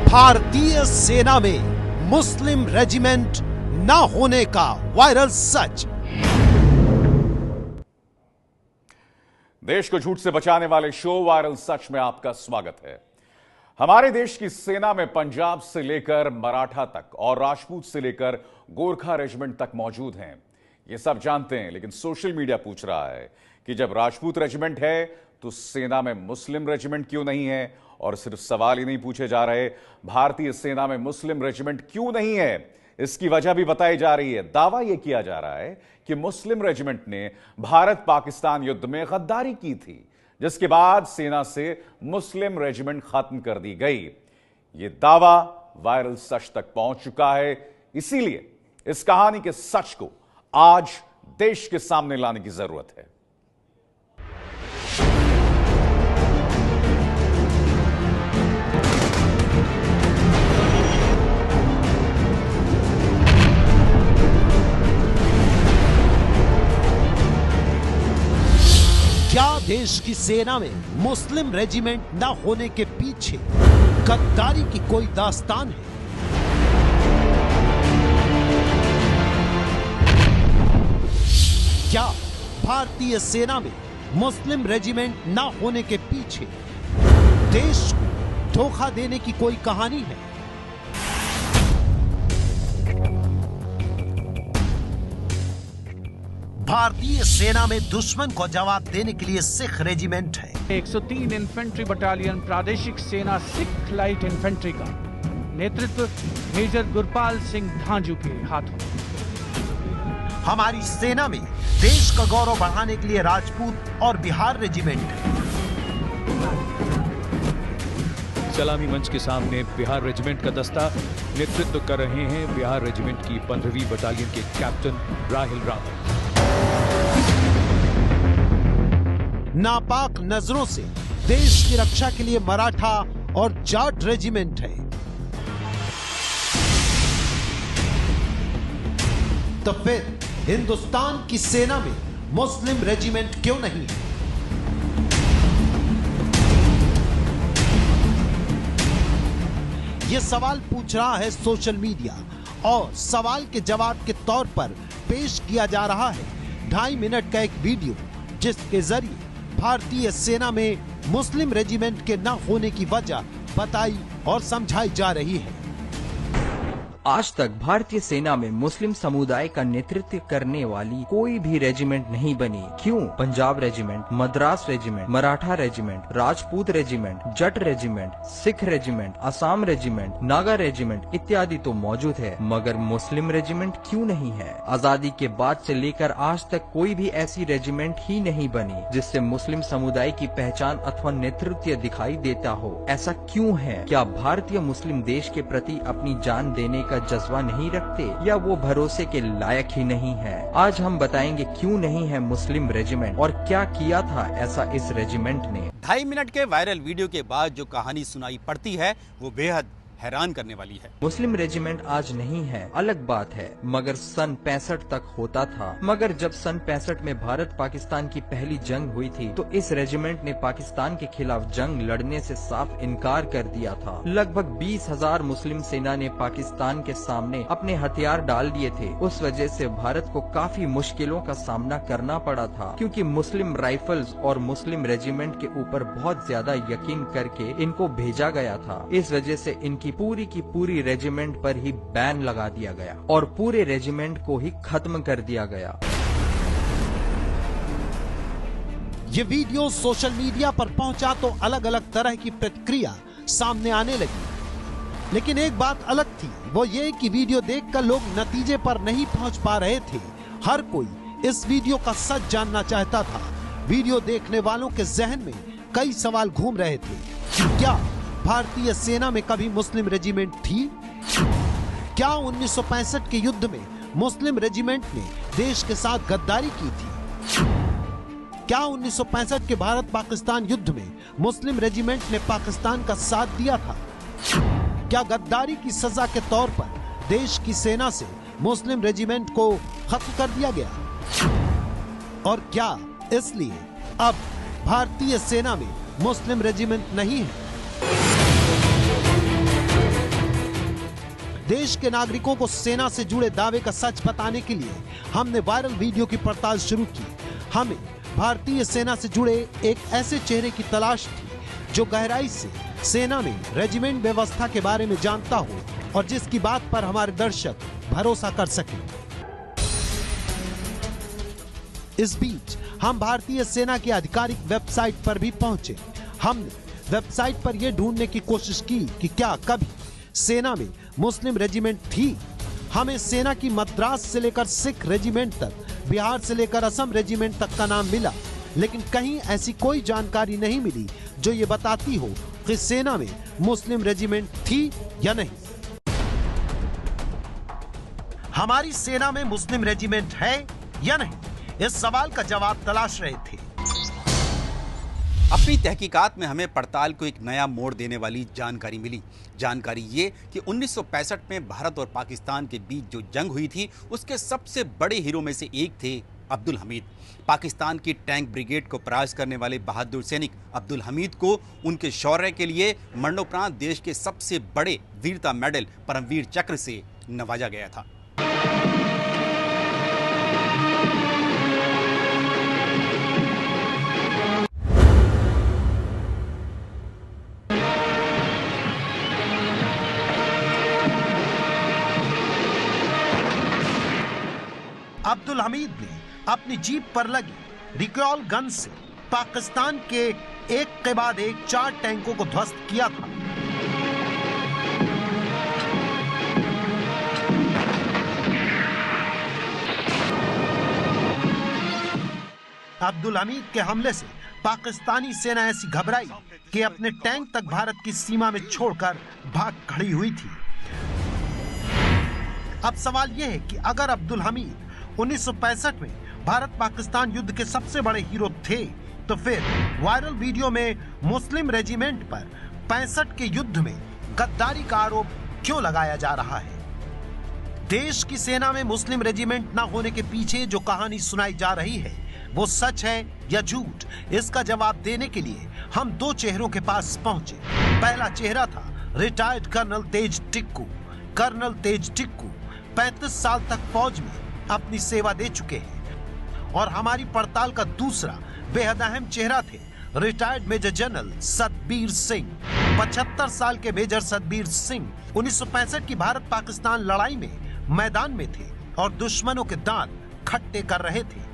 भारतीय सेना में मुस्लिम रेजिमेंट न होने का वायरल सच। देश को झूठ से बचाने वाले शो वायरल सच में आपका स्वागत है। हमारे देश की सेना में पंजाब से लेकर मराठा तक और राजपूत से लेकर गोरखा रेजिमेंट तक मौजूद हैं। ये सब जानते हैं, लेकिन सोशल मीडिया पूछ रहा है कि जब राजपूत रेजिमेंट है तो सेना में मुस्लिम रेजिमेंट क्यों नहीं है। और सिर्फ सवाल ही नहीं पूछे जा रहे, भारतीय सेना में मुस्लिम रेजिमेंट क्यों नहीं है, इसकी वजह भी बताई जा रही है। दावा यह किया जा रहा है कि मुस्लिम रेजिमेंट ने भारत पाकिस्तान युद्ध में गद्दारी की थी, जिसके बाद सेना से मुस्लिम रेजिमेंट खत्म कर दी गई। यह दावा वायरल सच तक पहुंच चुका है। इसीलिए इस कहानी के सच को आज देश के सामने लाने की जरूरत है। क्या देश की सेना में मुस्लिम रेजिमेंट न होने के पीछे गद्दारी की कोई दास्तान है? क्या भारतीय सेना में मुस्लिम रेजिमेंट न होने के पीछे देश को धोखा देने की कोई कहानी है? भारतीय सेना में दुश्मन को जवाब देने के लिए सिख रेजिमेंट है। 103 इन्फेंट्री बटालियन प्रादेशिक सेना सिख लाइट इन्फेंट्री का नेतृत्व मेजर गुरपाल सिंह धांजू के हाथों। हमारी सेना में देश का गौरव बढ़ाने के लिए राजपूत और बिहार रेजिमेंट है। सलामी मंच के सामने बिहार रेजिमेंट का दस्ता नेतृत्व कर रहे हैं बिहार रेजिमेंट की 15वीं बटालियन के कैप्टन राहिल रावत। नापाक नजरों से देश की रक्षा के लिए मराठा और जाट रेजिमेंट है। तो फिर हिंदुस्तान की सेना में मुस्लिम रेजिमेंट क्यों नहीं है? यह सवाल पूछ रहा है सोशल मीडिया, और सवाल के जवाब के तौर पर पेश किया जा रहा है 2.5 मिनट का एक वीडियो, जिसके जरिए भारतीय सेना में मुस्लिम रेजिमेंट के न होने की वजह बताई और समझाई जा रही है। आज तक भारतीय सेना में मुस्लिम समुदाय का नेतृत्व करने वाली कोई भी रेजिमेंट नहीं बनी। क्यों? Punjab regiment, Madras regiment, Maratha regiment, Rajput regiment, Jat regiment, Sikh regiment, Assam regiment, Naga regiment इत्यादि तो मौजूद है, मगर मुस्लिम रेजिमेंट क्यों नहीं है? आजादी के बाद से लेकर आज तक कोई भी ऐसी रेजिमेंट ही नहीं बनी जिससे मुस्लिम समुदाय की पहचान अथवा नेतृत्व दिखाई देता हो। ऐसा क्यों है? क्या भारतीय मुस्लिम देश के प्रति अपनी जान देने का जज्बा नहीं रखते, या वो भरोसे के लायक ही नहीं है? आज हम बताएंगे क्यों नहीं है मुस्लिम रेजिमेंट और क्या किया था ऐसा इस रेजिमेंट ने। 2.5 मिनट के वायरल वीडियो के बाद जो कहानी सुनाई पड़ती है वो बेहद हैरान करने वाली है। मुस्लिम रेजिमेंट आज नहीं है अलग बात है, मगर सन 65 तक होता था। मगर जब सन 65 में भारत पाकिस्तान की पहली जंग हुई थी तो इस रेजिमेंट ने पाकिस्तान के खिलाफ जंग लड़ने से साफ इनकार कर दिया था। लगभग 20,000 मुस्लिम सेना ने पाकिस्तान के सामने अपने हथियार डाल दिए थे। उस वजह से भारत को काफी मुश्किलों का सामना करना पड़ा था, क्योंकि मुस्लिम राइफल्स और मुस्लिम रेजिमेंट के ऊपर बहुत ज्यादा यकीन करके इनको भेजा गया था। इस वजह से इनकी पूरी की पूरी रेजिमेंट पर ही बैन लगा दिया गया और पूरे रेजिमेंट को ही खत्म कर दिया गया। ये वीडियो सोशल मीडिया पर पहुंचा तो अलग अलग तरह की प्रतिक्रिया सामने आने लगी, लेकिन एक बात अलग थी, वो ये कि वीडियो देखकर लोग नतीजे पर नहीं पहुंच पा रहे थे। हर कोई इस वीडियो का सच जानना चाहता था। वीडियो देखने वालों के जहन में कई सवाल घूम रहे थे कि क्या भारतीय सेना में कभी मुस्लिम रेजिमेंट थी? क्या 1965 के युद्ध में मुस्लिम रेजिमेंट ने देश के साथ गद्दारी की थी? क्या 1965 के भारत पाकिस्तान युद्ध में मुस्लिम रेजिमेंट ने पाकिस्तान का साथ दिया था? क्या गद्दारी की सजा के तौर पर देश की सेना से मुस्लिम रेजिमेंट को खत्म कर दिया गया? और क्या इसलिए अब भारतीय सेना में मुस्लिम रेजिमेंट नहीं है? देश के नागरिकों को सेना से जुड़े दावे का सच बताने के लिए हमने वायरल वीडियो की पड़ताल शुरू की। हमें भारतीय सेना से जुड़े एक ऐसे चेहरे की तलाश थी जो गहराई से सेना में रेजिमेंट व्यवस्था के बारे में जानता हो और जिसकी बात पर हमारे दर्शक भरोसा कर सके। इस बीच हम भारतीय सेना की आधिकारिक वेबसाइट पर भी पहुंचे। हमने वेबसाइट पर यह ढूंढने की कोशिश की कि क्या कभी सेना में मुस्लिम रेजिमेंट थी। हमें सेना की मद्रास से लेकर सिख रेजिमेंट तक, बिहार से लेकर असम रेजिमेंट तक का नाम मिला, लेकिन कहीं ऐसी कोई जानकारी नहीं मिली जो ये बताती हो कि सेना में मुस्लिम रेजिमेंट थी या नहीं। हमारी सेना में मुस्लिम रेजिमेंट है या नहीं, इस सवाल का जवाब तलाश रहे थे। अपनी तहकीकात में हमें पड़ताल को एक नया मोड़ देने वाली जानकारी मिली। जानकारी ये कि 1965 में भारत और पाकिस्तान के बीच जो जंग हुई थी उसके सबसे बड़े हीरो में से एक थे अब्दुल हमीद। पाकिस्तान की टैंक ब्रिगेड को परास्त करने वाले बहादुर सैनिक अब्दुल हमीद को उनके शौर्य के लिए मरणोपरांत देश के सबसे बड़े वीरता मेडल परमवीर चक्र से नवाजा गया था। अब्दुल हमीद ने अपनी जीप पर लगी रिकॉल गन से पाकिस्तान के एक के बाद एक 4 टैंकों को ध्वस्त किया था। अब्दुल हमीद के हमले से पाकिस्तानी सेना ऐसी घबराई कि अपने टैंक तक भारत की सीमा में छोड़कर भाग खड़ी हुई थी। अब सवाल यह है कि अगर अब्दुल हमीद 1965 में भारत पाकिस्तान युद्ध के सबसे बड़े हीरो थे, तो फिर वायरल वीडियो में मुस्लिम रेजिमेंट पर 65 के युद्ध में गद्दारी का आरोप क्यों लगाया जा रहा है? देश की सेना में मुस्लिम रेजिमेंट न होने के पीछे जो कहानी सुनाई जा रही है वो सच है या झूठ, इसका जवाब देने के लिए हम 2 चेहरों के पास पहुंचे। पहला चेहरा था रिटायर्ड कर्नल तेज टिक्कू। कर्नल तेज टिक्कू 35 साल तक फौज में अपनी सेवा दे चुके हैं। और हमारी पड़ताल का दूसरा बेहद अहम चेहरा थे retired major general Satbir Singh. 75 साल के मेजर सतबीर सिंह 1965 की भारत पाकिस्तान लड़ाई में मैदान में थे और दुश्मनों के दांत खट्टे कर रहे थे।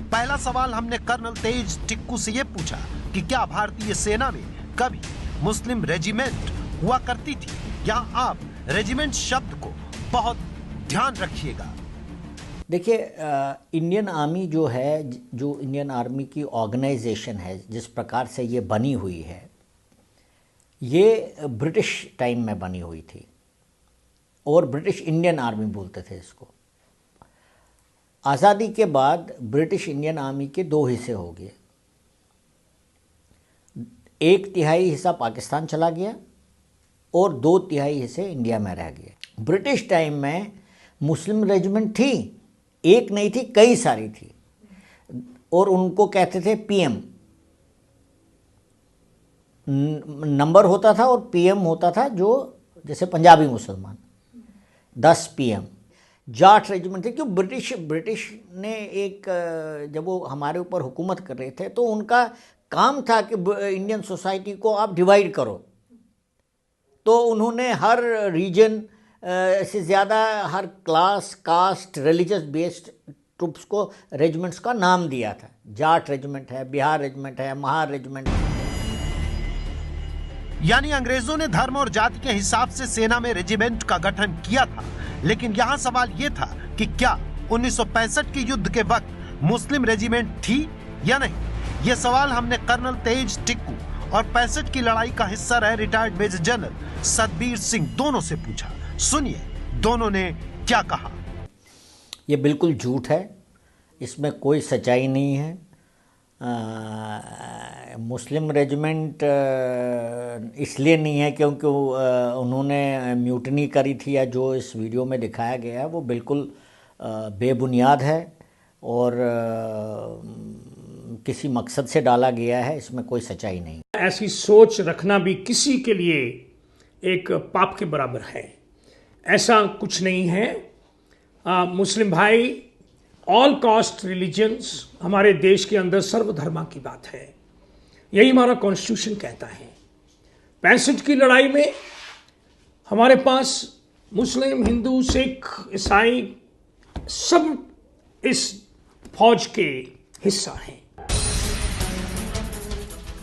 पहला सवाल हमने कर्नल तेज टिक्कू से यह पूछा कि क्या भारतीय सेना में कभी मुस्लिम रेजिमेंट हुआ करती थी। यहाँ आप रेजिमेंट शब्द को बहुत ध्यान रखिएगा। देखिए, इंडियन आर्मी जो है, जो इंडियन आर्मी की ऑर्गेनाइजेशन है, जिस प्रकार से ये बनी हुई है, ये ब्रिटिश टाइम में बनी हुई थी और ब्रिटिश इंडियन आर्मी बोलते थे इसको। आज़ादी के बाद ब्रिटिश इंडियन आर्मी के 2 हिस्से हो गए। 1/3 हिस्सा पाकिस्तान चला गया और 2/3 हिस्से इंडिया में रह गए। ब्रिटिश टाइम में मुस्लिम रेजिमेंट थी, एक नहीं थी, कई सारी थी, और उनको कहते थे पीएम। नंबर होता था और पीएम होता था, जो जैसे पंजाबी मुसलमान 10 पीएम। जाट रेजिमेंट थे, क्यों ब्रिटिश ने एक, जब वो हमारे ऊपर हुकूमत कर रहे थे तो उनका काम था कि इंडियन सोसाइटी को आप डिवाइड करो, तो उन्होंने हर रीजन से ज़्यादा हर class, caste, religious based troops को रेजिमेंट्स का नाम दिया था। जाट रेजिमेंट है, बिहार रेजिमेंट है, महार रेजिमेंट है। यानी अंग्रेजों ने धर्म और जाति के हिसाब से सेना में रेजिमेंट का गठन किया था। लेकिन यहाँ सवाल ये था कि क्या 1965 के युद्ध के वक्त मुस्लिम रेजिमेंट थी या नहीं। ये सवाल हमने कर्नल तेज टिक्कू और 65 की लड़ाई का हिस्सा रहे retired major general Satbir Singh दोनों से पूछा। सुनिए दोनों ने क्या कहा। ये बिल्कुल झूठ है, इसमें कोई सच्चाई नहीं है। मुस्लिम रेजिमेंट इसलिए नहीं है क्योंकि उन्होंने म्यूटनी करी थी, या जो इस वीडियो में दिखाया गया है वो बिल्कुल बेबुनियाद है और किसी मकसद से डाला गया है, इसमें कोई सच्चाई नहीं। ऐसी सोच रखना भी किसी के लिए एक पाप के बराबर है। ऐसा कुछ नहीं है। मुस्लिम भाई, ऑल कास्ट रिलीजन्स, हमारे देश के अंदर सर्वधर्मा की बात है, यही हमारा कॉन्स्टिट्यूशन कहता है। 65 की लड़ाई में हमारे पास मुस्लिम, हिंदू, सिख, ईसाई सब इस फौज के हिस्सा हैं।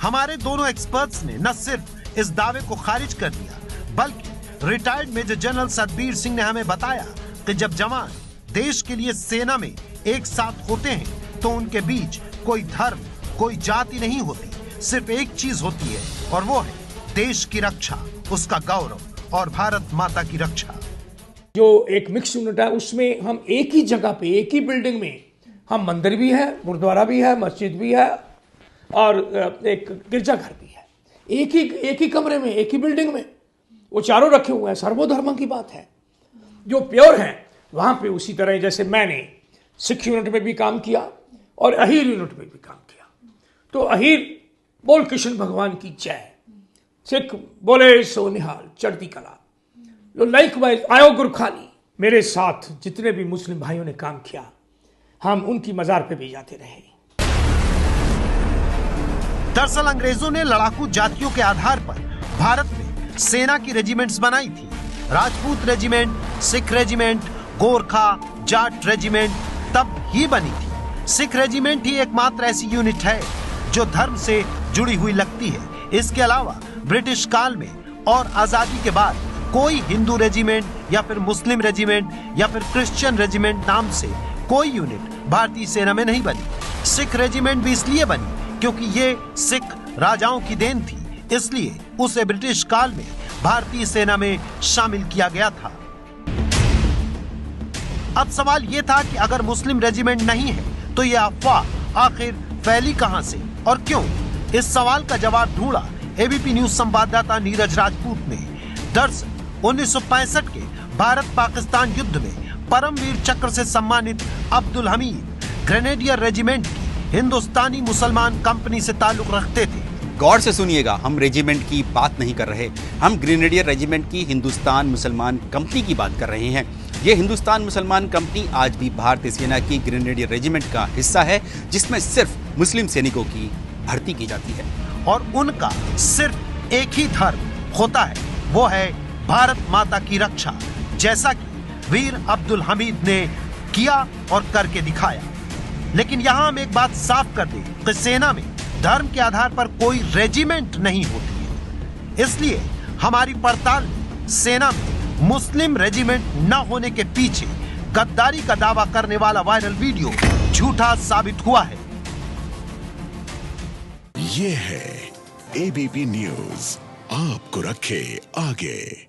हमारे दोनों एक्सपर्ट्स ने न सिर्फ इस दावे को खारिज कर दिया, बल्कि retired major general Satbir Singh ने हमें बताया कि जब जवान देश के लिए सेना में एक साथ होते हैं तो उनके बीच कोई धर्म, कोई जाति नहीं होती, सिर्फ एक चीज होती है और वो है देश की रक्षा, उसका गौरव और भारत माता की रक्षा। जो एक मिक्स यूनिट है उसमें हम एक ही जगह पे, एक ही बिल्डिंग में हम मंदिर भी है, गुरुद्वारा भी है, मस्जिद भी है और एक गिरजाघर भी है। एक ही कमरे में, एक ही बिल्डिंग में वो चारों रखे हुए हैं। सर्वधर्म की बात है। जो प्योर है वहाँ पे उसी तरह जैसे मैंने सिख यूनिट में भी काम किया और अहीर यूनिट में भी काम किया, तो अहीर बोल कृष्ण भगवान की जय, सिख बोले सो निहाल चढ़ती कला, लाइकवाइज आयो गुरखानी। मेरे साथ जितने भी मुस्लिम भाइयों ने काम किया, हम उनकी मजार पे भी जाते रहे। दरअसल अंग्रेजों ने लड़ाकू जातियों के आधार पर भारत में सेना की रेजिमेंट्स बनाई थी। Rajput regiment, Sikh regiment, Gorkha, Jat regiment तब ही बनी थी। सिख रेजिमेंट ही एकमात्र ऐसी यूनिट है जो धर्म से जुड़ी हुई लगती है। इसके अलावा ब्रिटिश काल में और आजादी के बाद कोई हिंदू रेजिमेंट या फिर मुस्लिम रेजिमेंट या फिर क्रिश्चियन रेजिमेंट नाम से कोई यूनिट भारतीय सेना में नहीं बनी। सिख रेजिमेंट भी इसलिए बनी क्योंकि ये सिख राजाओं की देन थी, इसलिए उसे ब्रिटिश काल में भारतीय सेना में शामिल किया गया था। अब सवाल ये था कि अगर मुस्लिम रेजिमेंट नहीं है तो ये अफवाह आखिर फैली कहां से और क्यों? इस सवाल का जवाब ढूंढा एबीपी न्यूज संवाददाता नीरज राजपूत ने। दरअसल 1965 के भारत पाकिस्तान युद्ध में परमवीर चक्र से सम्मानित अब्दुल हमीद ग्रेनेडियर रेजिमेंट की हिंदुस्तानी मुसलमान कंपनी से ताल्लुक रखते थे। गौर से सुनिएगा, हम रेजिमेंट की बात नहीं कर रहे, हम ग्रेनेडियर रेजिमेंट की हिंदुस्तान मुसलमान कंपनी की बात कर रहे हैं। ये हिंदुस्तान मुसलमान कंपनी आज भी भारतीय सेना की ग्रेनेडियर रेजिमेंट का हिस्सा है, जिसमें सिर्फ मुस्लिम सैनिकों की भर्ती की जाती है और उनका सिर्फ एक ही धर्म होता है, वो है भारत माता की रक्षा, जैसा कि वीर अब्दुल हमीद ने किया और करके दिखाया। लेकिन यहाँ हम एक बात साफ कर दें कि सेना में धर्म के आधार पर कोई रेजिमेंट नहीं होती है। इसलिए हमारी पड़ताल में सेना में मुस्लिम रेजिमेंट न होने के पीछे गद्दारी का दावा करने वाला वायरल वीडियो झूठा साबित हुआ है। ये है एबीपी न्यूज, आपको रखे आगे।